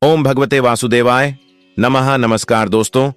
ओम भगवते वासुदेवाय नमः। नमस्कार दोस्तों,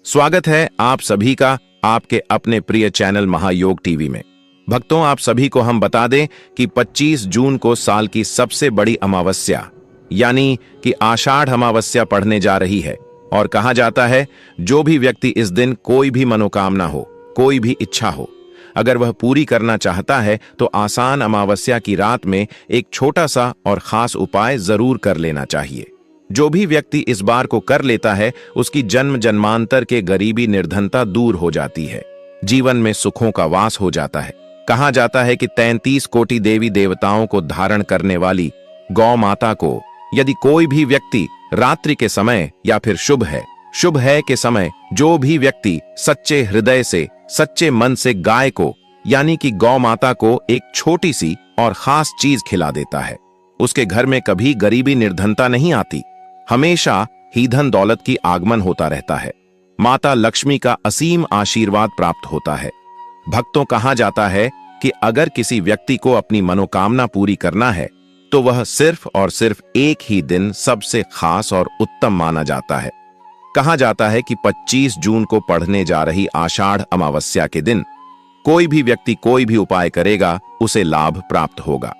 स्वागत है आप सभी का आपके अपने प्रिय चैनल महायोग टीवी में। भक्तों, आप सभी को हम बता दें कि 25 जून को साल की सबसे बड़ी अमावस्या यानी कि आषाढ़ अमावस्या पड़ने जा रही है और कहा जाता है जो भी व्यक्ति इस दिन कोई भी मनोकामना हो, कोई भी इच्छा हो, अगर वह पूरी करना चाहता है तो आसान अमावस्या की रात में एक छोटा सा और खास उपाय जरूर कर लेना चाहिए। जो भी व्यक्ति इस बार को कर लेता है उसकी जन्म जन्मांतर के गरीबी निर्धनता दूर हो जाती है, जीवन में सुखों का वास हो जाता है। कहा जाता है कि 33 कोटि देवी देवताओं को धारण करने वाली गौ माता को यदि कोई भी व्यक्ति रात्रि के समय या फिर शुभ है के समय जो भी व्यक्ति सच्चे हृदय से, सच्चे मन से गाय को यानी कि गौ माता को एक छोटी सी और खास चीज खिला देता है, उसके घर में कभी गरीबी निर्धनता नहीं आती, हमेशा ही धन दौलत की आगमन होता रहता है, माता लक्ष्मी का असीम आशीर्वाद प्राप्त होता है। भक्तों, कहा जाता है कि अगर किसी व्यक्ति को अपनी मनोकामना पूरी करना है तो वह सिर्फ और सिर्फ एक ही दिन सबसे खास और उत्तम माना जाता है। कहा जाता है कि 25 जून को पड़ने जा रही आषाढ़ अमावस्या के दिन कोई भी व्यक्ति कोई भी उपाय करेगा उसे लाभ प्राप्त होगा।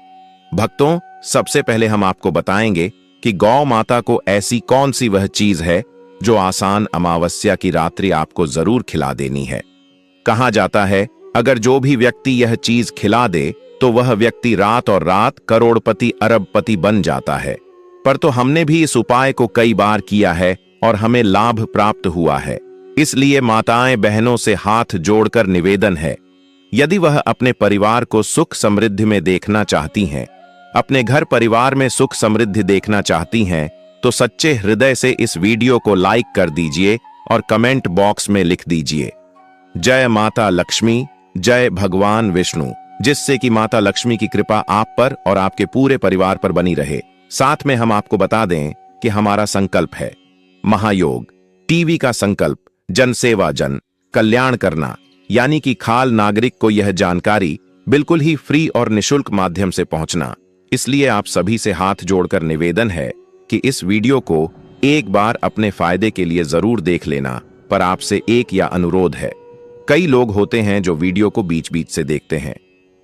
भक्तों, सबसे पहले हम आपको बताएंगे कि गौ माता को ऐसी कौन सी वह चीज है जो आसान अमावस्या की रात्रि आपको जरूर खिला देनी है। कहा जाता है अगर जो भी व्यक्ति यह चीज खिला दे तो वह व्यक्ति रात और रात करोड़पति अरबपति बन जाता है। पर तो हमने भी इस उपाय को कई बार किया है और हमें लाभ प्राप्त हुआ है। इसलिए माताएं बहनों से हाथ जोड़कर निवेदन है, यदि वह अपने परिवार को सुख समृद्धि में देखना चाहती हैं, अपने घर परिवार में सुख समृद्धि देखना चाहती हैं, तो सच्चे हृदय से इस वीडियो को लाइक कर दीजिए और कमेंट बॉक्स में लिख दीजिए जय माता लक्ष्मी, जय भगवान विष्णु, जिससे कि माता लक्ष्मी की कृपा आप पर और आपके पूरे परिवार पर बनी रहे। साथ में हम आपको बता दें कि हमारा संकल्प है महायोग टीवी का संकल्प जन सेवा जन कल्याण करना, यानी कि खाल नागरिक को यह जानकारी बिल्कुल ही फ्री और निशुल्क माध्यम से पहुंचना। इसलिए आप सभी से हाथ जोड़कर निवेदन है कि इस वीडियो को एक बार अपने फायदे के लिए जरूर देख लेना। पर आपसे एक या अनुरोध है, कई लोग होते हैं जो वीडियो को बीच बीच से देखते हैं,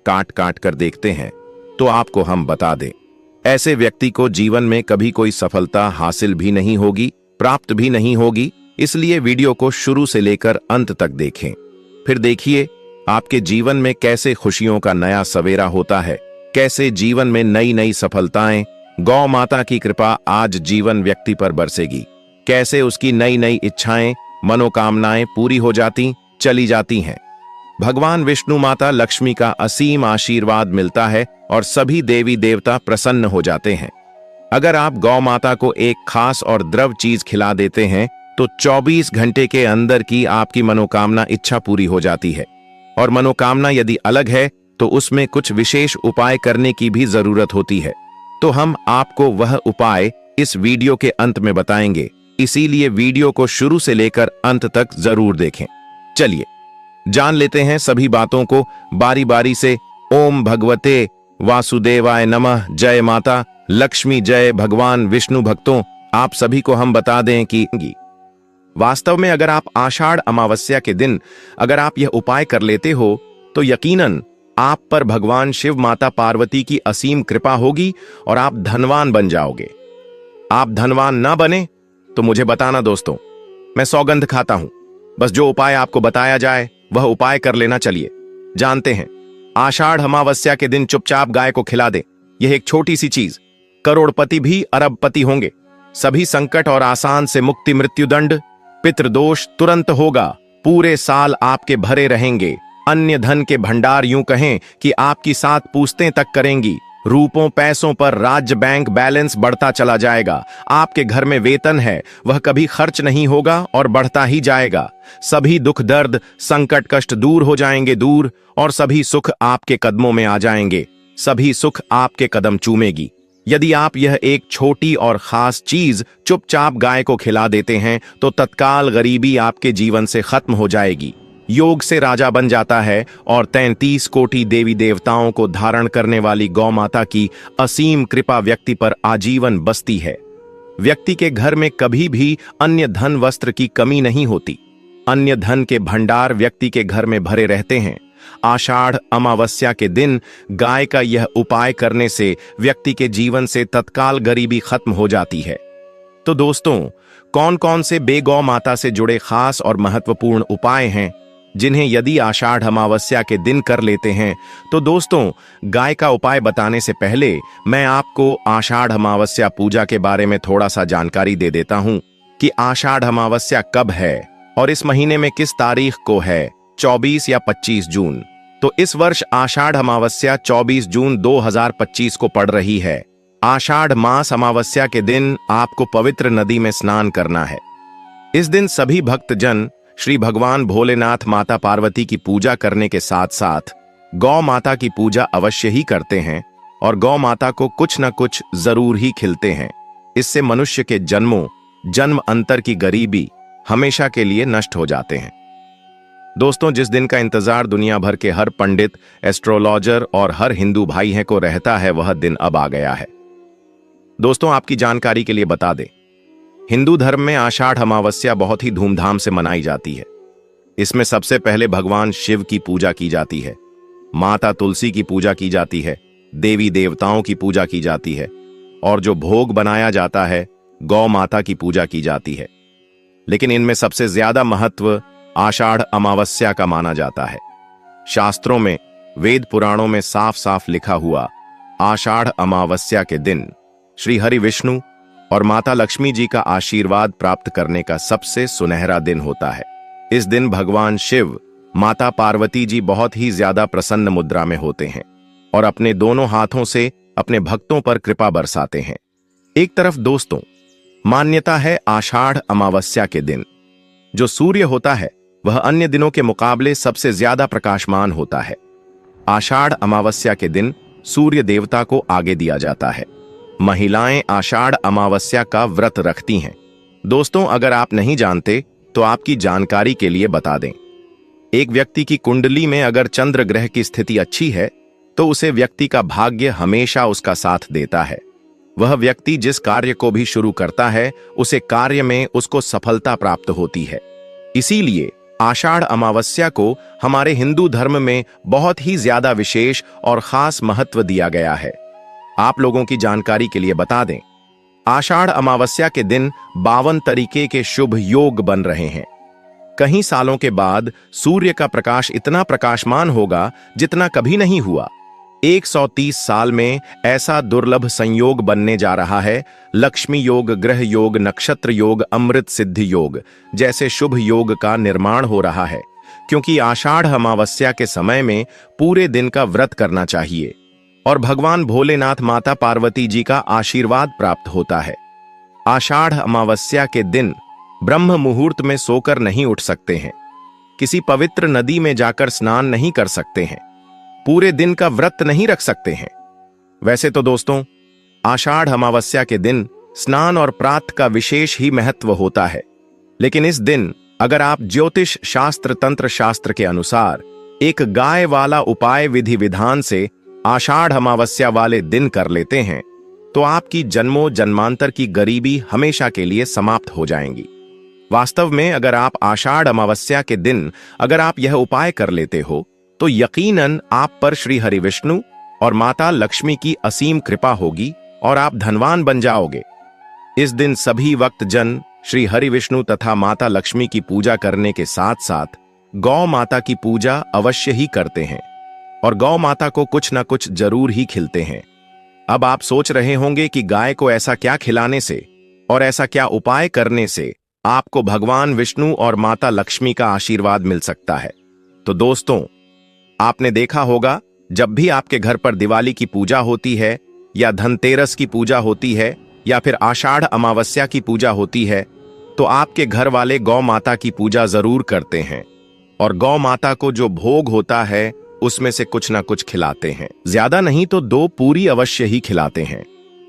काट काट कर देखते हैं, तो आपको हम बता दें ऐसे व्यक्ति को जीवन में कभी कोई सफलता हासिल भी नहीं होगी, प्राप्त भी नहीं होगी। इसलिए वीडियो को शुरू से लेकर अंत तक देखें, फिर देखिए आपके जीवन में कैसे खुशियों का नया सवेरा होता है, कैसे जीवन में नई नई सफलताएं गौ माता की कृपा आज जीवन व्यक्ति पर बरसेगी, कैसे उसकी नई नई इच्छाएं मनोकामनाएं पूरी हो जाती चली जाती हैं। भगवान विष्णु माता लक्ष्मी का असीम आशीर्वाद मिलता है और सभी देवी देवता प्रसन्न हो जाते हैं। अगर आप गौ माता को एक खास और द्रव चीज खिला देते हैं तो 24 घंटे के अंदर की आपकी मनोकामना इच्छा पूरी हो जाती है। और मनोकामना यदि अलग है तो उसमें कुछ विशेष उपाय करने की भी जरूरत होती है, तो हम आपको वह उपाय इस वीडियो के अंत में बताएंगे। इसीलिए वीडियो को शुरू से लेकर अंत तक जरूर देखें। चलिए जान लेते हैं सभी बातों को बारी बारी से। ओम भगवते वासुदेवाय नमः, जय माता लक्ष्मी, जय भगवान विष्णु। भक्तों, आप सभी को हम बता दें कि वास्तव में अगर आप आषाढ़ अमावस्या के दिन अगर आप यह उपाय कर लेते हो तो यकीनन आप पर भगवान शिव माता पार्वती की असीम कृपा होगी और आप धनवान बन जाओगे। आप धनवान ना बने तो मुझे बताना दोस्तों, मैं सौगंध खाता हूं। बस जो उपाय आपको बताया जाए वह उपाय कर लेना। चलिए जानते हैं। आषाढ़ अमावस्या के दिन चुपचाप गाय को खिला दे। यह एक छोटी सी चीज, करोड़पति भी अरबपति होंगे। सभी संकट और आसान से मुक्ति, मृत्युदंड, पितृदोष तुरंत होगा। पूरे साल आपके भरे रहेंगे। अन्य धन के भंडार यूं कहें कि आपकी 7 पूछतें तक करेंगी। रूपों पैसों पर राज्य बैंक बैलेंस बढ़ता चला जाएगा। आपके घर में वेतन है वह कभी खर्च नहीं होगा और बढ़ता ही जाएगा। सभी दुख दर्द संकट कष्ट दूर हो जाएंगे दूर, और सभी सुख आपके कदमों में आ जाएंगे। सभी सुख आपके कदम चूमेगी। यदि आप यह एक छोटी और खास चीज चुपचाप गाय को खिला देते हैं तो तत्काल गरीबी आपके जीवन से खत्म हो जाएगी। योग से राजा बन जाता है और 33 कोटि देवी देवताओं को धारण करने वाली गौ माता की असीम कृपा व्यक्ति पर आजीवन बसती है। व्यक्ति के घर में कभी भी अन्य धन वस्त्र की कमी नहीं होती। अन्य धन के भंडार व्यक्ति के घर में भरे रहते हैं। आषाढ़ अमावस्या के दिन गाय का यह उपाय करने से व्यक्ति के जीवन से तत्काल गरीबी खत्म हो जाती है। तो दोस्तों, कौन कौन से गौ माता से जुड़े खास और महत्वपूर्ण उपाय हैं जिन्हें यदि आषाढ़ अमावस्या के दिन कर लेते हैं? तो दोस्तों, गाय का उपाय बताने से पहले मैं आपको आषाढ़ अमावस्या पूजा के बारे में थोड़ा सा जानकारी दे देता हूं कि आषाढ़ अमावस्या कब है और इस महीने में किस तारीख को है, 24 या 25 जून। तो इस वर्ष आषाढ़ अमावस्या 24 जून 2025 को पड़ रही है। आषाढ़ मास अमावस्या के दिन आपको पवित्र नदी में स्नान करना है। इस दिन सभी भक्तजन श्री भगवान भोलेनाथ माता पार्वती की पूजा करने के साथ साथ गौ माता की पूजा अवश्य ही करते हैं और गौ माता को कुछ न कुछ जरूर ही खिलते हैं। इससे मनुष्य के जन्म अंतर की गरीबी हमेशा के लिए नष्ट हो जाते हैं। दोस्तों, जिस दिन का इंतजार दुनिया भर के हर पंडित, एस्ट्रोलॉजर और हर हिंदू भाई है को रहता है, वह दिन अब आ गया है। दोस्तों, आपकी जानकारी के लिए बता दें, हिंदू धर्म में आषाढ़ अमावस्या बहुत ही धूमधाम से मनाई जाती है। इसमें सबसे पहले भगवान शिव की पूजा की जाती है, माता तुलसी की पूजा की जाती है, देवी देवताओं की पूजा की जाती है और जो भोग बनाया जाता है गौ माता की पूजा की जाती है। लेकिन इनमें सबसे ज्यादा महत्व आषाढ़ अमावस्या का माना जाता है। शास्त्रों में, वेद पुराणों में साफ साफ लिखा हुआ आषाढ़ अमावस्या के दिन श्री हरि विष्णु और माता लक्ष्मी जी का आशीर्वाद प्राप्त करने का सबसे सुनहरा दिन होता है। इस दिन भगवान शिव, माता पार्वती जी बहुत ही ज्यादा प्रसन्न मुद्रा में होते हैं और अपने दोनों हाथों से अपने भक्तों पर कृपा बरसाते हैं। एक तरफ दोस्तों, मान्यता है आषाढ़ अमावस्या के दिन जो सूर्य होता है वह अन्य दिनों के मुकाबले सबसे ज्यादा प्रकाशमान होता है। आषाढ़ अमावस्या के दिन सूर्य देवता को आगे दिया जाता है। महिलाएं आषाढ़ अमावस्या का व्रत रखती हैं। दोस्तों, अगर आप नहीं जानते तो आपकी जानकारी के लिए बता दें, एक व्यक्ति की कुंडली में अगर चंद्र ग्रह की स्थिति अच्छी है तो उसे व्यक्ति का भाग्य हमेशा उसका साथ देता है। वह व्यक्ति जिस कार्य को भी शुरू करता है उसे कार्य में उसको सफलता प्राप्त होती है। इसीलिए आषाढ़ अमावस्या को हमारे हिंदू धर्म में बहुत ही ज्यादा विशेष और खास महत्व दिया गया है। आप लोगों की जानकारी के लिए बता दें, आषाढ़ अमावस्या के दिन 52 तरीके के शुभ योग बन रहे हैं। कई सालों के बाद सूर्य का प्रकाश इतना प्रकाशमान होगा जितना कभी नहीं हुआ। 130 साल में ऐसा दुर्लभ संयोग बनने जा रहा है। लक्ष्मी योग, ग्रह योग, नक्षत्र योग, अमृत सिद्धि योग जैसे शुभ योग का निर्माण हो रहा है, क्योंकि आषाढ़ अमावस्या के समय में पूरे दिन का व्रत करना चाहिए और भगवान भोलेनाथ माता पार्वती जी का आशीर्वाद प्राप्त होता है। आषाढ़ अमावस्या के दिन ब्रह्म मुहूर्त में सोकर नहीं उठ सकते हैं, किसी पवित्र नदी में जाकर स्नान नहीं कर सकते हैं, पूरे दिन का व्रत नहीं रख सकते हैं। वैसे तो दोस्तों, आषाढ़ अमावस्या के दिन स्नान और प्रातः का विशेष ही महत्व होता है, लेकिन इस दिन अगर आप ज्योतिष शास्त्र, तंत्र शास्त्र के अनुसार एक गाय वाला उपाय विधि विधान से आषाढ़ अमावस्या वाले दिन कर लेते हैं तो आपकी जन्मों जन्मांतर की गरीबी हमेशा के लिए समाप्त हो जाएंगी। वास्तव में अगर आप आषाढ़ अमावस्या के दिन अगर आप यह उपाय कर लेते हो तो यकीनन आप पर श्री हरि विष्णु और माता लक्ष्मी की असीम कृपा होगी और आप धनवान बन जाओगे। इस दिन सभी वक्त जन श्री हरि विष्णु तथा माता लक्ष्मी की पूजा करने के साथ साथ गौ माता की पूजा अवश्य ही करते हैं और गौ माता को कुछ न कुछ जरूर ही खिलते हैं। अब आप सोच रहे होंगे कि गाय को ऐसा क्या खिलाने से और ऐसा क्या उपाय करने से आपको भगवान विष्णु और माता लक्ष्मी का आशीर्वाद मिल सकता है। तो दोस्तों, आपने देखा होगा जब भी आपके घर पर दिवाली की पूजा होती है या धनतेरस की पूजा होती है या फिर आषाढ़ अमावस्या की पूजा होती है तो आपके घर वाले गौ माता की पूजा जरूर करते हैं और गौ माता को जो भोग होता है उसमें से कुछ ना कुछ खिलाते हैं। ज्यादा नहीं तो 2 पूरी अवश्य ही खिलाते हैं।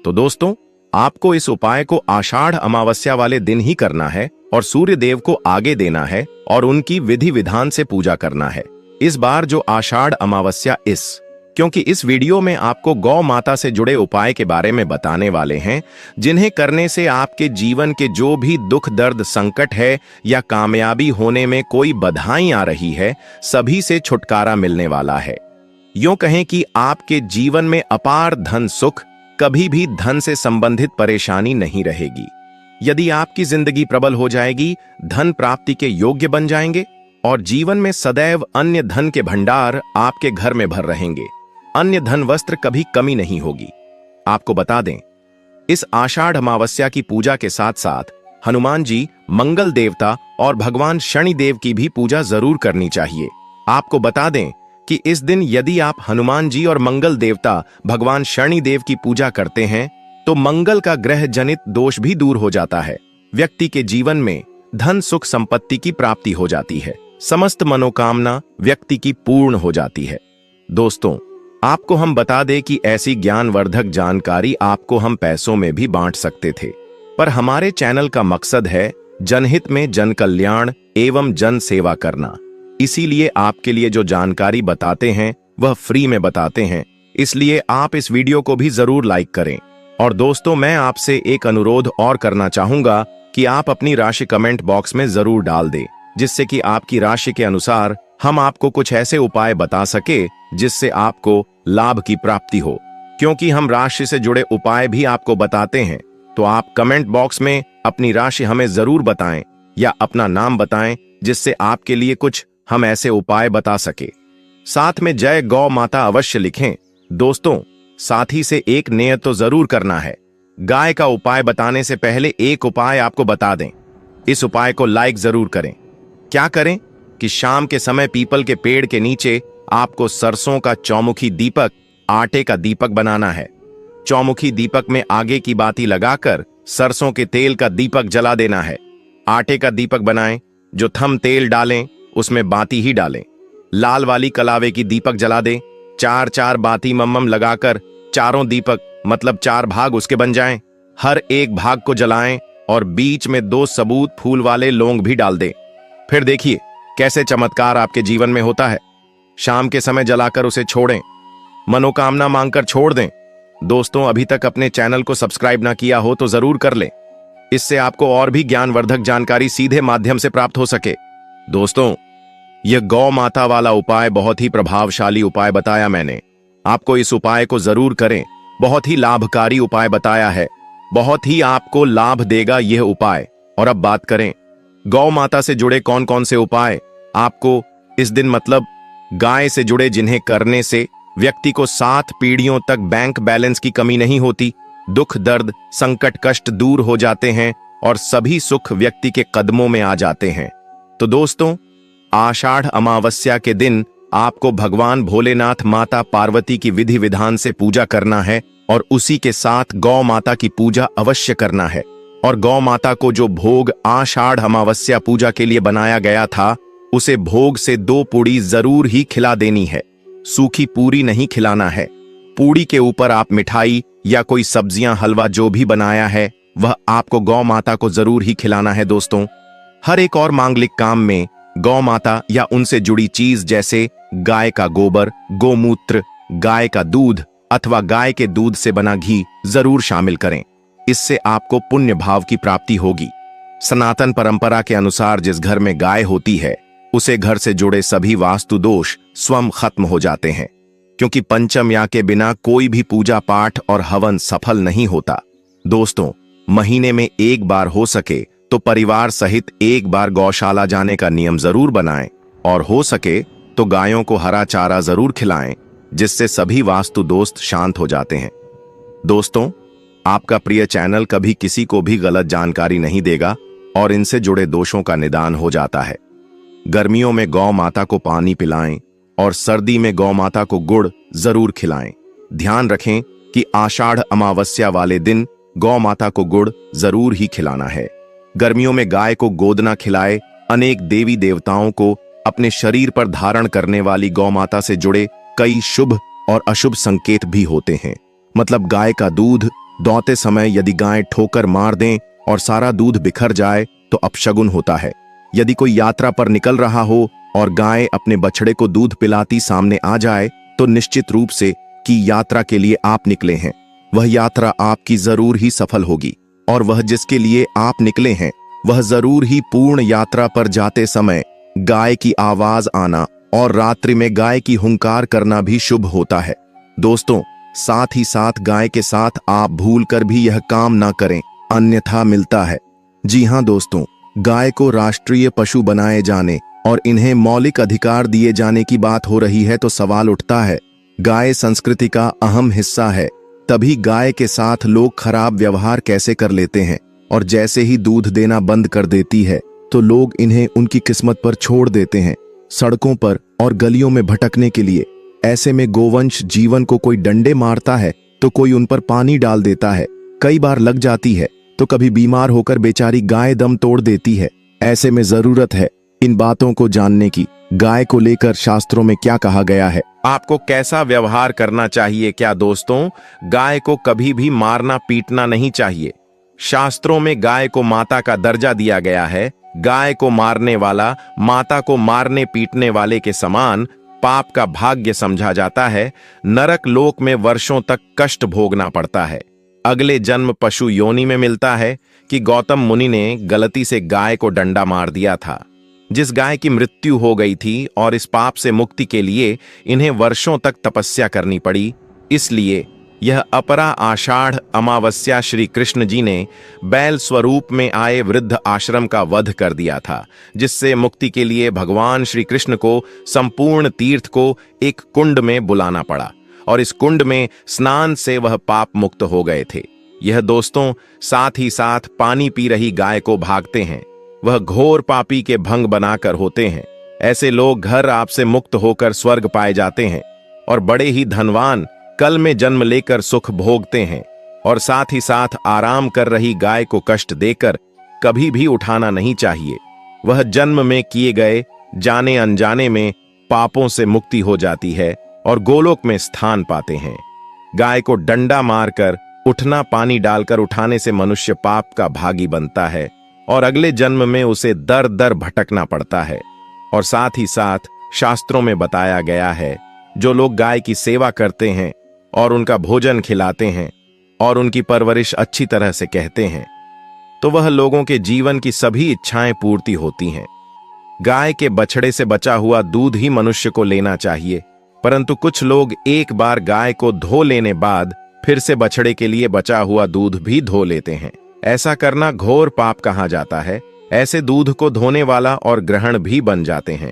तो दोस्तों, आपको इस उपाय को आषाढ़ अमावस्या वाले दिन ही करना है और सूर्य देव को आगे देना है और उनकी विधि विधान से पूजा करना है। इस बार जो आषाढ़ अमावस्या इस क्योंकि इस वीडियो में आपको गौ माता से जुड़े उपाय के बारे में बताने वाले हैं, जिन्हें करने से आपके जीवन के जो भी दुख दर्द संकट है या कामयाबी होने में कोई बाधाएं आ रही है, सभी से छुटकारा मिलने वाला है। यूं कहें कि आपके जीवन में अपार धन सुख, कभी भी धन से संबंधित परेशानी नहीं रहेगी। यदि आपकी जिंदगी प्रबल हो जाएगी, धन प्राप्ति के योग्य बन जाएंगे और जीवन में सदैव अन्य धन के भंडार आपके घर में भर रहेंगे। अन्य धन वस्त्र कभी कमी नहीं होगी। आपको बता दें, इस आषाढ़ अमावस्या की पूजा के साथ साथ हनुमान जी, मंगल देवता और भगवान शनिदेव की भी पूजा जरूर करनी चाहिए। आपको बता दें कि इस दिन यदि आप हनुमान जी और मंगल देवता भगवान शनिदेव की पूजा करते हैं तो मंगल का ग्रह जनित दोष भी दूर हो जाता है। व्यक्ति के जीवन में धन सुख संपत्ति की प्राप्ति हो जाती है। समस्त मनोकामना व्यक्ति की पूर्ण हो जाती है। दोस्तों, आपको हम बता दें कि ऐसी ज्ञानवर्धक जानकारी आपको हम पैसों में भी बांट सकते थे, पर हमारे चैनल का मकसद है जनहित में जन कल्याण एवं जन सेवा करना। इसीलिए आपके लिए जो जानकारी बताते हैं वह फ्री में बताते हैं, इसलिए आप इस वीडियो को भी जरूर लाइक करें। और दोस्तों, मैं आपसे एक अनुरोध और करना चाहूंगा कि आप अपनी राशि कमेंट बॉक्स में जरूर डाल दें, जिससे कि आपकी राशि के अनुसार हम आपको कुछ ऐसे उपाय बता सके जिससे आपको लाभ की प्राप्ति हो। क्योंकि हम राशि से जुड़े उपाय भी आपको बताते हैं, तो आप कमेंट बॉक्स में अपनी राशि हमें जरूर बताएं या अपना नाम बताएं, जिससे आपके लिए कुछ हम ऐसे उपाय बता सके। साथ में जय गौ माता अवश्य लिखें। दोस्तों, साथ ही से एक नियत तो जरूर करना है। गाय का उपाय बताने से पहले एक उपाय आपको बता दें। इस उपाय को लाइक जरूर करें। क्या करें कि शाम के समय पीपल के पेड़ के नीचे आपको सरसों का चौमुखी दीपक, आटे का दीपक बनाना है। चौमुखी दीपक में आगे की बाती लगाकर सरसों के तेल का दीपक जला देना है। आटे का दीपक बनाएं, जो थम तेल डालें उसमें बाती ही डालें। लाल वाली कलावे की दीपक जला दें। 4-4 बाती मम्मम लगाकर चारों दीपक मतलब 4 भाग उसके बन जाएं। हर एक भाग को जलाएं और बीच में 2 सबूत फूल वाले लौंग भी डाल दें। फिर देखिए कैसे चमत्कार आपके जीवन में होता है। शाम के समय जलाकर उसे छोड़ें, मनोकामना मांगकर छोड़ दें। दोस्तों, अभी तक अपने चैनल को सब्सक्राइब ना किया हो तो जरूर कर लें, इससे आपको और भी ज्ञानवर्धक जानकारी सीधे माध्यम से प्राप्त हो सके। दोस्तों, यह गौ माता वाला उपाय बहुत ही प्रभावशाली उपाय बताया मैंने। आपको इस उपाय को जरूर करें। बहुत ही लाभकारी उपाय बताया है, बहुत ही आपको लाभ देगा यह उपाय। और अब बात करें गौ माता से जुड़े कौन कौन से उपाय आपको इस दिन, मतलब गाय से जुड़े, जिन्हें करने से व्यक्ति को 7 पीढ़ियों तक बैंक बैलेंस की कमी नहीं होती, दुख दर्द संकट कष्ट दूर हो जाते हैं और सभी सुख व्यक्ति के कदमों में आ जाते हैं। तो दोस्तों, आषाढ़ अमावस्या के दिन आपको भगवान भोलेनाथ, माता पार्वती की विधि विधान से पूजा करना है और उसी के साथ गौ माता की पूजा अवश्य करना है। और गौ माता को जो भोग आषाढ़ अमावस्या पूजा के लिए बनाया गया था, उसे भोग से 2 पूड़ी जरूर ही खिला देनी है। सूखी पूरी नहीं खिलाना है। पूड़ी के ऊपर आप मिठाई या कोई सब्जियां, हलवा जो भी बनाया है वह आपको गौ माता को जरूर ही खिलाना है। दोस्तों, हर एक और मांगलिक काम में गौ माता या उनसे जुड़ी चीज जैसे गाय का गोबर, गोमूत्र, गाय का दूध अथवा गाय के दूध से बना घी जरूर शामिल करें। इससे आपको पुण्य भाव की प्राप्ति होगी। सनातन परंपरा के अनुसार जिस घर में गाय होती है, उसे घर से जुड़े सभी वास्तु दोष स्वयं खत्म हो जाते हैं, क्योंकि पंचम या के बिना कोई भी पूजा पाठ और हवन सफल नहीं होता। दोस्तों, महीने में एक बार हो सके तो परिवार सहित एक बार गौशाला जाने का नियम जरूर बनाएं और हो सके तो गायों को हरा चारा जरूर खिलाएं, जिससे सभी वास्तु दोस्त शांत हो जाते हैं। दोस्तों, आपका प्रिय चैनल कभी किसी को भी गलत जानकारी नहीं देगा और इनसे जुड़े दोषों का निदान हो जाता है। गर्मियों में गौ माता को पानी पिलाएं और सर्दी में गौ माता को गुड़ जरूर खिलाएं। ध्यान रखें कि आषाढ़ अमावस्या वाले दिन गौ माता को गुड़ जरूर ही खिलाना है। गर्मियों में गाय को गोदना खिलाए। अनेक देवी देवताओं को अपने शरीर पर धारण करने वाली गौ माता से जुड़े कई शुभ और अशुभ संकेत भी होते हैं। मतलब गाय का दूध दौते समय यदि गाय ठोकर मार दें और सारा दूध बिखर जाए तो अपशगुन होता है। यदि कोई यात्रा पर निकल रहा हो और गाय अपने बछड़े को दूध पिलाती सामने आ जाए तो निश्चित रूप से कि यात्रा के लिए आप निकले हैं वह यात्रा आपकी जरूर ही सफल होगी, और वह जिसके लिए आप निकले हैं वह जरूर ही पूर्ण यात्रा पर जाते समय गाय की आवाज आना और रात्रि में गाय की हुंकार करना भी शुभ होता है। दोस्तों, साथ ही साथ गाय के साथ आप भूलकर भी यह काम ना करें, अन्यथा मिलता है। जी हां दोस्तों, गाय को राष्ट्रीय पशु बनाए जाने और इन्हें मौलिक अधिकार दिए जाने की बात हो रही है तो सवाल उठता है, गाय संस्कृति का अहम हिस्सा है, तभी गाय के साथ लोग खराब व्यवहार कैसे कर लेते हैं, और जैसे ही दूध देना बंद कर देती है तो लोग इन्हें उनकी किस्मत पर छोड़ देते हैं, सड़कों पर और गलियों में भटकने के लिए। ऐसे में गोवंश जीवन को कोई डंडे मारता है तो कोई उन पर पानी डाल देता है, कई बार लग जाती है तो कभी बीमार होकर बेचारी गाय दम तोड़ देती है। ऐसे में जरूरत है इन बातों को जानने की, गाय को लेकर शास्त्रों में क्या कहा गया है, आपको कैसा व्यवहार करना चाहिए। क्या दोस्तों, गाय को कभी भी मारना पीटना नहीं चाहिए। शास्त्रों में गाय को माता का दर्जा दिया गया है। गाय को मारने वाला माता को मारने पीटने वाले के समान पाप का भाग्य समझा जाता है। नरक लोक में वर्षों तक कष्ट भोगना पड़ता है। अगले जन्म पशु योनि में मिलता है कि गौतम मुनि ने गलती से गाय को डंडा मार दिया था, जिस गाय की मृत्यु हो गई थी, और इस पाप से मुक्ति के लिए इन्हें वर्षों तक तपस्या करनी पड़ी। इसलिए यह अपरा आषाढ़ अमावस्या श्री कृष्ण जी ने बैल स्वरूप में आए वृद्ध आश्रम का वध कर दिया था, जिससे मुक्ति के लिए भगवान श्री कृष्ण को संपूर्ण तीर्थ को एक कुंड में बुलाना पड़ा, और इस कुंड में स्नान से वह पाप मुक्त हो गए थे। यह दोस्तों, साथ ही साथ पानी पी रही गाय को भागते हैं, वह घोर पापी के भंग बनाकर होते हैं। ऐसे लोग घर आपसे मुक्त होकर स्वर्ग पाए जाते हैं, और बड़े ही धनवान कल में जन्म लेकर सुख भोगते हैं। और साथ ही साथ आराम कर रही गाय को कष्ट देकर कभी भी उठाना नहीं चाहिए। वह जन्म में किए गए जाने अनजाने में पापों से मुक्ति हो जाती है और गोलोक में स्थान पाते हैं। गाय को डंडा मारकर उठना, पानी डालकर उठाने से मनुष्य पाप का भागी बनता है और अगले जन्म में उसे दर दर भटकना पड़ता है। और साथ ही साथ शास्त्रों में बताया गया है, जो लोग गाय की सेवा करते हैं और उनका भोजन खिलाते हैं और उनकी परवरिश अच्छी तरह से कहते हैं, तो वह लोगों के जीवन की सभी इच्छाएं पूर्ति होती हैं। गाय के बछड़े से बचा हुआ दूध ही मनुष्य को लेना चाहिए, परंतु कुछ लोग एक बार गाय को धो लेने बाद फिर से बछड़े के लिए बचा हुआ दूध भी धो लेते हैं। ऐसा करना घोर पाप कहा जाता है। ऐसे दूध को धोने वाला और ग्रहण भी बन जाते हैं।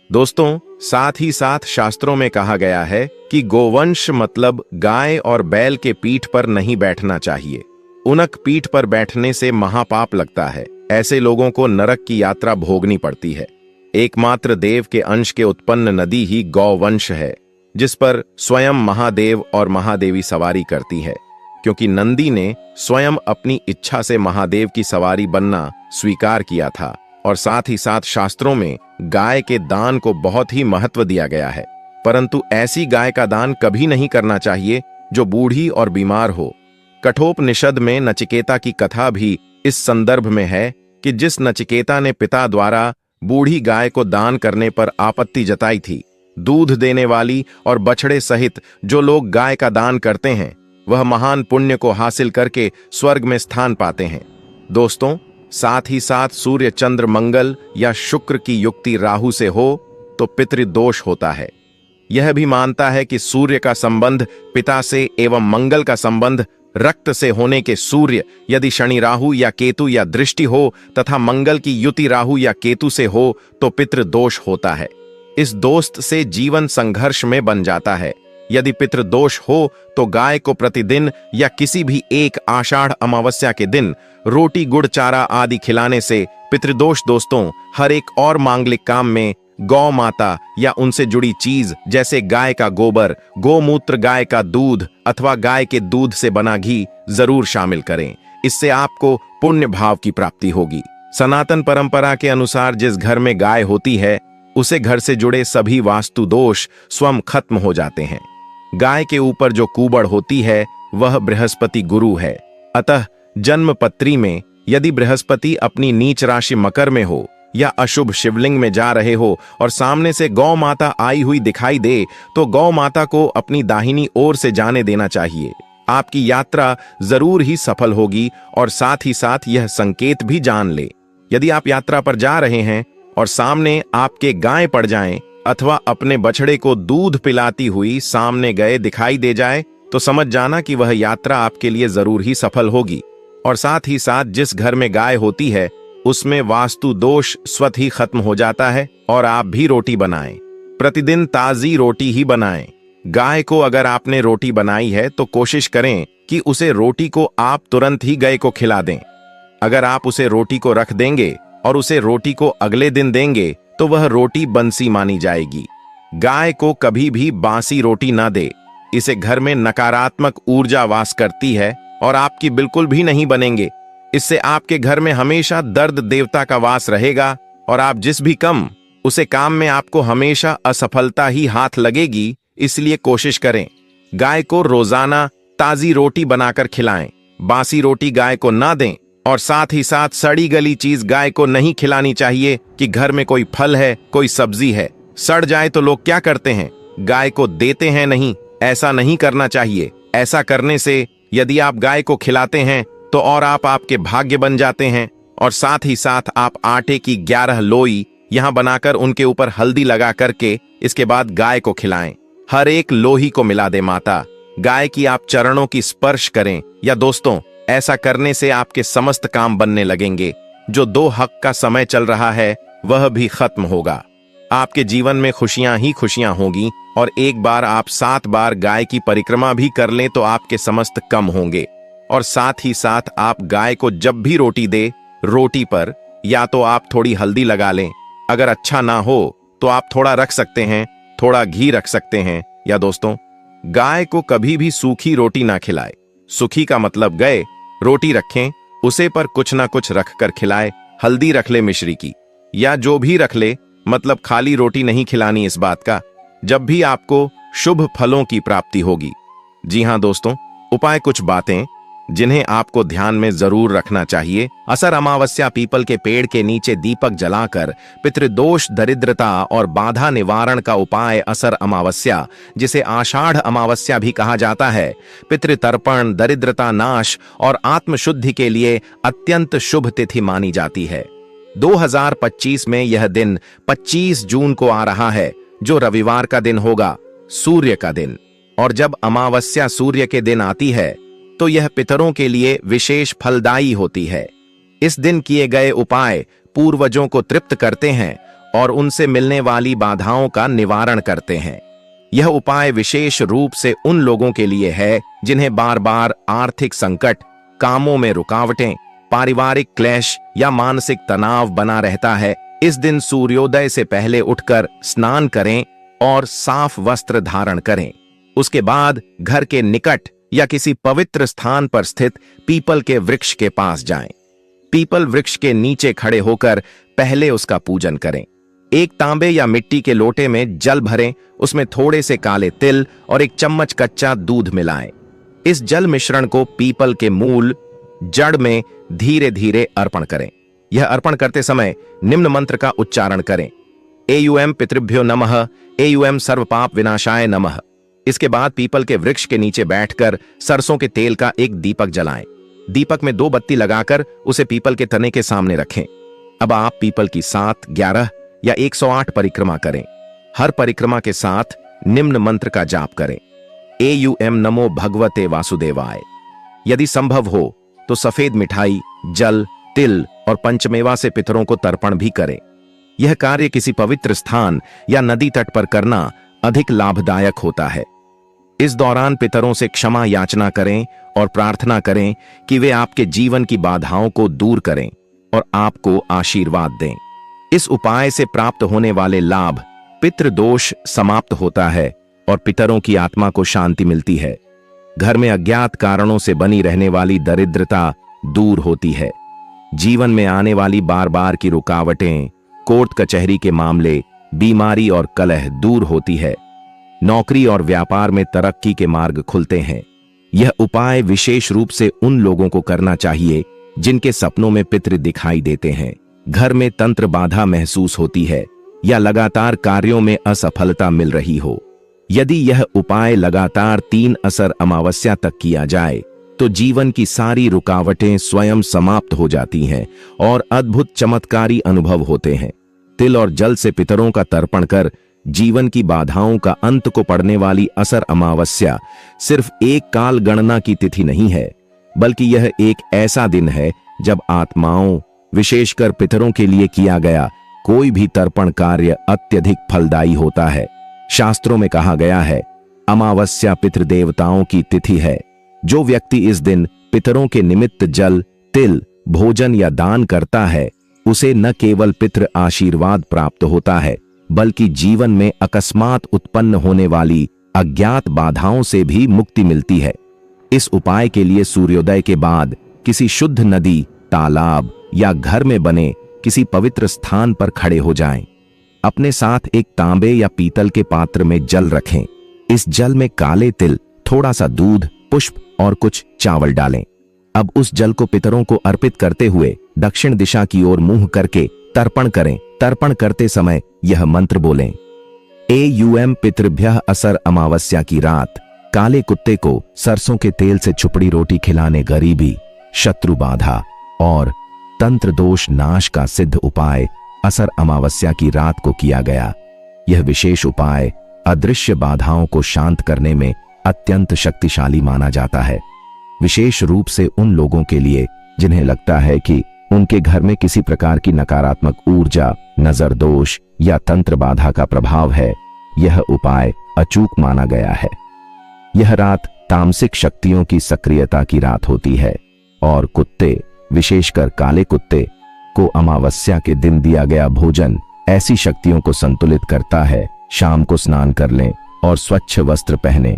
दोस्तों, साथ ही साथ शास्त्रों में कहा गया है कि गोवंश मतलब गाय और बैल के पीठ पर नहीं बैठना चाहिए। उनक पीठ पर बैठने से महापाप लगता है। ऐसे लोगों को नरक की यात्रा भोगनी पड़ती है। एकमात्र देव के अंश के उत्पन्न नदी ही गौवंश है, जिस पर स्वयं महादेव और महादेवी सवारी करती है, क्योंकि नंदी ने स्वयं अपनी इच्छा से महादेव की सवारी बनना स्वीकार किया था। और साथ ही साथ शास्त्रों में गाय के दान को बहुत ही महत्व दिया गया है, परंतु ऐसी गाय का दान कभी नहीं करना चाहिए जो बूढ़ी और बीमार हो। कठोपनिषद में नचिकेता की कथा भी इस संदर्भ में है कि जिस नचिकेता ने पिता द्वारा बूढ़ी गाय को दान करने पर आपत्ति जताई थी, दूध देने वाली और बछड़े सहित जो लोग गाय का दान करते हैं, वह महान पुण्य को हासिल करके स्वर्ग में स्थान पाते हैं। दोस्तों, साथ ही साथ सूर्य, चंद्र, मंगल या शुक्र की युक्ति राहु से हो तो पितृदोष होता है। यह भी मानता है कि सूर्य का संबंध पिता से एवं मंगल का संबंध रक्त से होने के सूर्य यदि शनि, राहु या केतु या दृष्टि हो तथा मंगल की युति राहु या केतु से हो तो पितृदोष होता है। इस दोस्त से जीवन संघर्ष में बन जाता है। यदि पितृदोष हो तो गाय को प्रतिदिन या किसी भी एक आषाढ़ अमावस्या के दिन रोटी, गुड़, चारा आदि खिलाने से पितृदोष दोस्तों हर एक और मांगलिक काम में गौ माता या उनसे जुड़ी चीज जैसे गाय का गोबर, गोमूत्र, गाय का दूध अथवा गाय के दूध से बना घी जरूर शामिल करें। इससे आपको पुण्य भाव की प्राप्ति होगी। सनातन परंपरा के अनुसार जिस घर में गाय होती है उसे घर से जुड़े सभी वास्तु दोष स्वयं खत्म हो जाते हैं। गाय के ऊपर जो कुबड़ होती है वह बृहस्पति गुरु है। अतः जन्म पत्री में यदि बृहस्पति अपनी नीच राशि मकर में हो या अशुभ शिवलिंग में जा रहे हो और सामने से गौ माता आई हुई दिखाई दे तो गौ माता को अपनी दाहिनी ओर से जाने देना चाहिए। आपकी यात्रा जरूर ही सफल होगी और साथ ही साथ यह संकेत भी जान ले, यदि आप यात्रा पर जा रहे हैं और सामने आपके गाय पड़ जाएं अथवा अपने बछड़े को दूध पिलाती हुई सामने गए दिखाई दे जाए तो समझ जाना कि वह यात्रा आपके लिए जरूर ही सफल होगी। और साथ ही साथ जिस घर में गाय होती है उसमें वास्तु दोष स्वतः ही खत्म हो जाता है। और आप भी रोटी बनाएं, प्रतिदिन ताजी रोटी ही बनाएं। गाय को अगर आपने रोटी बनाई है तो कोशिश करें कि उसे रोटी को आप तुरंत ही गाय को खिला दें। अगर आप उसे रोटी को रख देंगे और उसे रोटी को अगले दिन देंगे तो वह रोटी बंसी मानी जाएगी। गाय को कभी भी बासी रोटी ना दे, इसे घर में नकारात्मक ऊर्जा वास करती है और आपकी बिल्कुल भी नहीं बनेंगे। इससे आपके घर में हमेशा दर्द देवता का वास रहेगा और आप जिस भी उसे काम में आपको हमेशा असफलता ही हाथ लगेगी। इसलिए कोशिश करें गाय को रोजाना ताजी रोटी बनाकर खिलाएं, बासी रोटी गाय को ना दें। और साथ ही साथ सड़ी गली चीज गाय को नहीं खिलानी चाहिए कि घर में कोई फल है, कोई सब्जी है, सड़ जाए तो लोग क्या करते हैं, गाय को देते हैं। नहीं, ऐसा नहीं करना चाहिए। ऐसा करने से यदि आप गाय को खिलाते हैं तो और आप आपके भाग्य बन जाते हैं। और साथ ही साथ आप आटे की 11 लोई यहां बनाकर उनके ऊपर हल्दी लगा करके इसके बाद गाय को खिलाएं। हर एक लोही को मिला दे माता, गाय की आप चरणों की स्पर्श करें। या दोस्तों, ऐसा करने से आपके समस्त काम बनने लगेंगे। जो 2 हक का समय चल रहा है वह भी खत्म होगा। आपके जीवन में खुशियां ही खुशियां होगी। और एक बार आप 7 बार गाय की परिक्रमा भी कर लें तो आपके समस्त कम होंगे। और साथ ही साथ आप गाय को जब भी रोटी दे, रोटी पर या तो आप थोड़ी हल्दी लगा लें, अगर अच्छा ना हो तो आप थोड़ा रख सकते हैं, थोड़ा घी रख सकते हैं। या दोस्तों, गाय को कभी भी सूखी रोटी ना खिलाए। सूखी का मतलब गए रोटी रखें, उसे पर कुछ ना कुछ रखकर खिलाए। हल्दी रख ले मिश्री की या जो भी रख ले, मतलब खाली रोटी नहीं खिलानी। इस बात का जब भी आपको शुभ फलों की प्राप्ति होगी। जी हां दोस्तों, उपाय कुछ बातें जिन्हें आपको ध्यान में जरूर रखना चाहिए। असर अमावस्या पीपल के पेड़ के नीचे दीपक जलाकर पितृदोष, दरिद्रता और बाधा निवारण का उपाय। असर अमावस्या, जिसे आषाढ़ अमावस्या भी कहा जाता है, पितृतर्पण, दरिद्रता नाश और आत्मशुद्धि के लिए अत्यंत शुभ तिथि मानी जाती है। 2025 में यह दिन 25 जून को आ रहा है, जो रविवार का दिन होगा, सूर्य का दिन। और जब अमावस्या सूर्य के दिन आती है तो यह पितरों के लिए विशेष फलदायी होती है। इस दिन किए गए उपाय पूर्वजों को तृप्त करते हैं और उनसे मिलने वाली बाधाओं का निवारण करते हैं। यह उपाय विशेष रूप से उन लोगों के लिए है जिन्हें बार बार आर्थिक संकट, कामों में रुकावटें, पारिवारिक क्लेश या मानसिक तनाव बना रहता है। इस दिन सूर्योदय से पहले उठकर स्नान करें और साफ वस्त्र धारण करें। उसके बाद घर के निकट या किसी पवित्र स्थान पर स्थित पीपल के वृक्ष के पास जाएं। पीपल वृक्ष के नीचे खड़े होकर पहले उसका पूजन करें। एक तांबे या मिट्टी के लोटे में जल भरें, उसमें थोड़े से काले तिल और 1 चम्मच कच्चा दूध मिलाएं। इस जल मिश्रण को पीपल के मूल, जड़ में धीरे धीरे अर्पण करें। यह अर्पण करते समय निम्न मंत्र का उच्चारण करें: एयुएम पितृभ्यो नमः, एयुएम सर्वपाप विनाशाय नमः। इसके बाद पीपल के वृक्ष के नीचे बैठकर सरसों के तेल का एक दीपक जलाएं। दीपक में 2 बत्ती लगाकर उसे पीपल के तने के सामने रखें। अब आप पीपल की 7, 11 या 108 परिक्रमा करें। हर परिक्रमा के साथ निम्न मंत्र का जाप करें: एयुएम नमो भगवते वासुदेवाय। यदि संभव हो तो सफेद मिठाई, जल, तिल और पंचमेवा से पितरों को तर्पण भी करें। यह कार्य किसी पवित्र स्थान या नदी तट पर करना अधिक लाभदायक होता है। इस दौरान पितरों से क्षमा याचना करें और प्रार्थना करें कि वे आपके जीवन की बाधाओं को दूर करें और आपको आशीर्वाद दें। इस उपाय से प्राप्त होने वाले लाभ, पितृदोष समाप्त होता है और पितरों की आत्मा को शांति मिलती है। घर में अज्ञात कारणों से बनी रहने वाली दरिद्रता दूर होती है। जीवन में आने वाली बार बार की रुकावटें, कोर्ट कचहरी के मामले, बीमारी और कलह दूर होती है। नौकरी और व्यापार में तरक्की के मार्ग खुलते हैं। यह उपाय विशेष रूप से उन लोगों को करना चाहिए जिनके सपनों में पितृ दिखाई देते हैं, घर में तंत्र बाधा महसूस होती है या लगातार कार्यों में असफलता मिल रही हो। यदि यह उपाय लगातार 3 असर अमावस्या तक किया जाए तो जीवन की सारी रुकावटें स्वयं समाप्त हो जाती हैं और अद्भुत चमत्कारी अनुभव होते हैं। तिल और जल से पितरों का तर्पण कर जीवन की बाधाओं का अंत को पड़ने वाली असर अमावस्या सिर्फ एक काल गणना की तिथि नहीं है, बल्कि यह एक ऐसा दिन है जब आत्माओं, विशेषकर पितरों के लिए किया गया कोई भी तर्पण कार्य अत्यधिक फलदायी होता है। शास्त्रों में कहा गया है, अमावस्या पितृदेवताओं की तिथि है। जो व्यक्ति इस दिन पितरों के निमित्त जल, तिल, भोजन या दान करता है, उसे न केवल पितृ आशीर्वाद प्राप्त होता है, बल्कि जीवन में अकस्मात उत्पन्न होने वाली अज्ञात बाधाओं से भी मुक्ति मिलती है। इस उपाय के लिए सूर्योदय के बाद किसी शुद्ध नदी, तालाब या घर में बने किसी पवित्र स्थान पर खड़े हो जाएं। अपने साथ एक तांबे या पीतल के पात्र में जल रखें। इस जल में काले तिल, थोड़ा सा दूध, पुष्प और कुछ चावल डालें। अब उस जल को पितरों को अर्पित करते हुए दक्षिण दिशा की ओर मुंह करके तर्पण करें। तर्पण करते समय यह मंत्र बोलें, एयूएम पितृभ्यः असर अमावस्या की रात काले कुत्ते को सरसों के तेल से छुपड़ी रोटी खिलाने गरीबी, शत्रु बाधा और तंत्र दोष नाश का सिद्ध उपाय असर अमावस्या की रात को किया गया। यह विशेष उपाय अदृश्य बाधाओं को शांत करने में अत्यंत शक्तिशाली माना जाता है, विशेष रूप से उन लोगों के लिए जिन्हें लगता है कि उनके घर में किसी प्रकार की नकारात्मक ऊर्जा, नजर दोष या तंत्र बाधा का प्रभाव है। यह उपाय अचूक माना गया है। यह रात तामसिक शक्तियों की सक्रियता की रात होती है और कुत्ते, विशेषकर काले कुत्ते को अमावस्या के दिन दिया गया भोजन ऐसी शक्तियों को संतुलित करता है। शाम को स्नान कर लें और स्वच्छ वस्त्र पहने।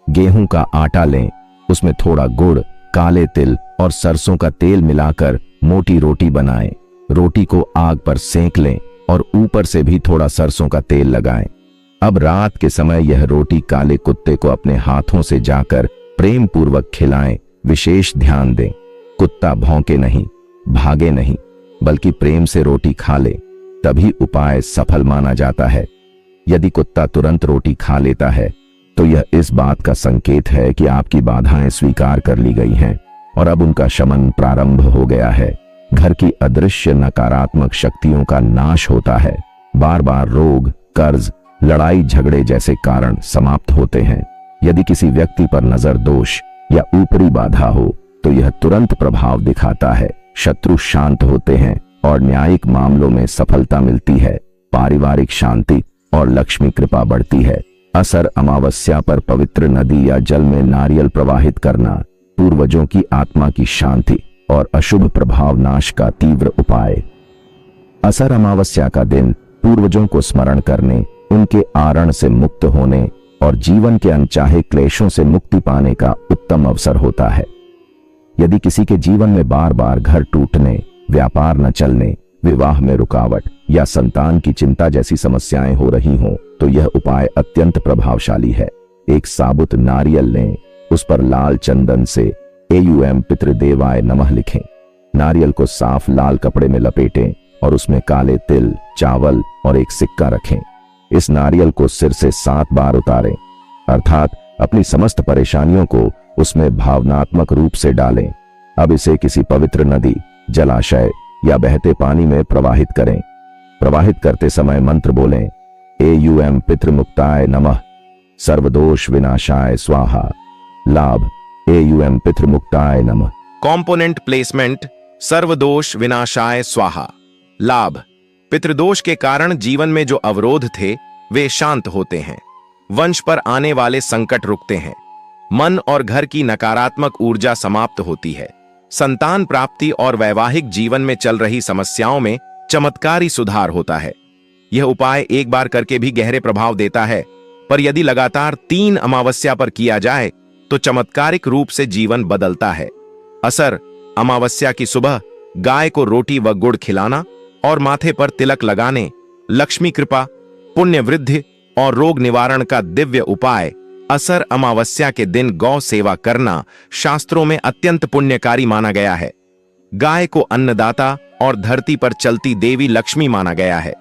गेहूं का आटा लें, उसमें थोड़ा गुड़, काले तिल और सरसों का तेल मिलाकर मोटी रोटी बनाएं। रोटी को आग पर सेंक लें और ऊपर से भी थोड़ा सरसों का तेल लगाएं। अब रात के समय यह रोटी काले कुत्ते को अपने हाथों से जाकर प्रेम पूर्वक खिलाएं। विशेष ध्यान दें, कुत्ता भौंके नहीं, भागे नहीं, बल्कि प्रेम से रोटी खा ले, तभी उपाय सफल माना जाता है। यदि कुत्ता तुरंत रोटी खा लेता है तो यह इस बात का संकेत है कि आपकी बाधाएं स्वीकार कर ली गई हैं और अब उनका शमन प्रारंभ हो गया है। घर की अदृश्य नकारात्मक शक्तियों का नाश होता है। बार बार रोग, कर्ज, लड़ाई झगड़े जैसे कारण समाप्त होते हैं। यदि किसी व्यक्ति पर नजर दोष या ऊपरी बाधा हो तो यह तुरंत प्रभाव दिखाता है। शत्रु शांत होते हैं और न्यायिक मामलों में सफलता मिलती है। पारिवारिक शांति और लक्ष्मी कृपा बढ़ती है। असर अमावस्या पर पवित्र नदी या जल में नारियल प्रवाहित करना पूर्वजों की आत्मा की शांति और अशुभ प्रभाव नाश का तीव्र उपाय। असर अमावस्या का दिन पूर्वजों को स्मरण करने, उनके आरण से मुक्त होने और जीवन के अनचाहे क्लेशों से मुक्ति पाने का उत्तम अवसर होता है। यदि किसी के जीवन में बार बार घर टूटने, व्यापार न चलने, विवाह में रुकावट या संतान की चिंता जैसी समस्याएं हो रही हों तो यह उपाय अत्यंत प्रभावशाली है। एक साबुत नारियल लें, उस पर लाल चंदन से एयूएम पितृदेवाय नमः लिखें। नारियल को साफ लाल कपड़े में लपेटें और उसमें काले तिल, चावल और एक सिक्का रखें। इस नारियल को सिर से 7 बार उतारें, अर्थात अपनी समस्त परेशानियों को उसमें भावनात्मक रूप से डालें। अब इसे किसी पवित्र नदी, जलाशय या बहते पानी में प्रवाहित करें। प्रवाहित करते समय मंत्र बोलें, एयूएम पितृमुक्ताय नमः, सर्वदोष विनाशाय स्वाहा। लाभ, एयूएम पितृमुक्ताय नमः। कॉम्पोनेंट प्लेसमेंट, सर्वदोष विनाशाय स्वाहा। लाभ, पितृदोष के कारण जीवन में जो अवरोध थे वे शांत होते हैं। वंश पर आने वाले संकट रुकते हैं। मन और घर की नकारात्मक ऊर्जा समाप्त होती है। संतान प्राप्ति और वैवाहिक जीवन में चल रही समस्याओं में चमत्कारी सुधार होता है। यह उपाय एक बार करके भी गहरे प्रभाव देता है, पर यदि लगातार 3 अमावस्या पर किया जाए तो चमत्कारिक रूप से जीवन बदलता है। असर अमावस्या की सुबह गाय को रोटी व गुड़ खिलाना और माथे पर तिलक लगाने लक्ष्मी कृपा, पुण्य वृद्धि और रोग निवारण का दिव्य उपाय। असर अमावस्या के दिन गौ सेवा करना शास्त्रों में अत्यंत पुण्यकारी माना गया है। गाय को अन्नदाता और धरती पर चलती देवी लक्ष्मी माना गया है।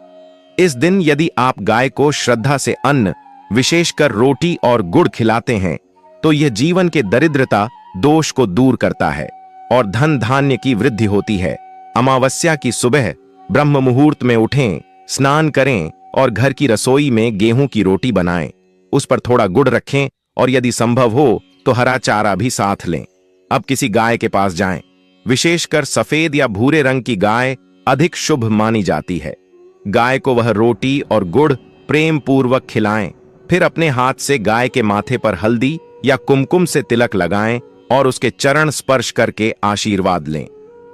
इस दिन यदि आप गाय को श्रद्धा से अन्न, विशेषकर रोटी और गुड़ खिलाते हैं तो यह जीवन के दरिद्रता दोष को दूर करता है और धन धान्य की वृद्धि होती है। अमावस्या की सुबह ब्रह्म मुहूर्त में उठें, स्नान करें और घर की रसोई में गेहूं की रोटी बनाएं। उस पर थोड़ा गुड़ रखें और यदि संभव हो तो हरा चारा भी साथ लें। अब किसी गाय के पास जाएं। विशेषकर सफेद या भूरे रंग की गाय अधिक शुभ मानी जाती है। गाय को वह रोटी और गुड़ प्रेम पूर्वक खिलाएं। फिर अपने हाथ से गाय के माथे पर हल्दी या कुमकुम से तिलक लगाएं और उसके चरण स्पर्श करके आशीर्वाद लें।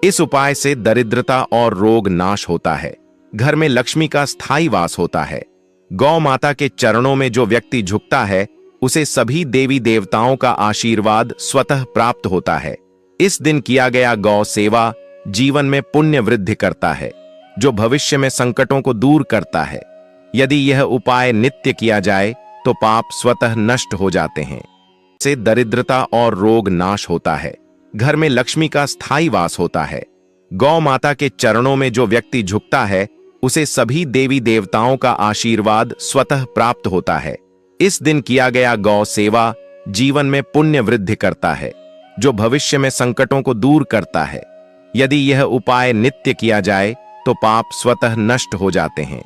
इस उपाय से दरिद्रता और रोग नाश होता है। घर में लक्ष्मी का स्थायी वास होता है। गौ माता के चरणों में जो व्यक्ति झुकता है उसे सभी देवी देवताओं का आशीर्वाद स्वतः प्राप्त होता है। इस दिन किया गया गौ सेवा जीवन में पुण्य वृद्धि करता है, जो भविष्य में संकटों को दूर करता है। यदि यह उपाय नित्य किया जाए तो पाप स्वतः नष्ट हो जाते हैं। से दरिद्रता और रोग नाश होता है। घर में लक्ष्मी का स्थायी वास होता है। गौ माता के चरणों में जो व्यक्ति झुकता है उसे सभी देवी देवताओं का आशीर्वाद स्वतः प्राप्त होता है। इस दिन किया गया गौ सेवा जीवन में पुण्य वृद्धि करता है, जो भविष्य में संकटों को दूर करता है। यदि यह उपाय नित्य किया जाए तो पाप स्वतः नष्ट हो जाते हैं।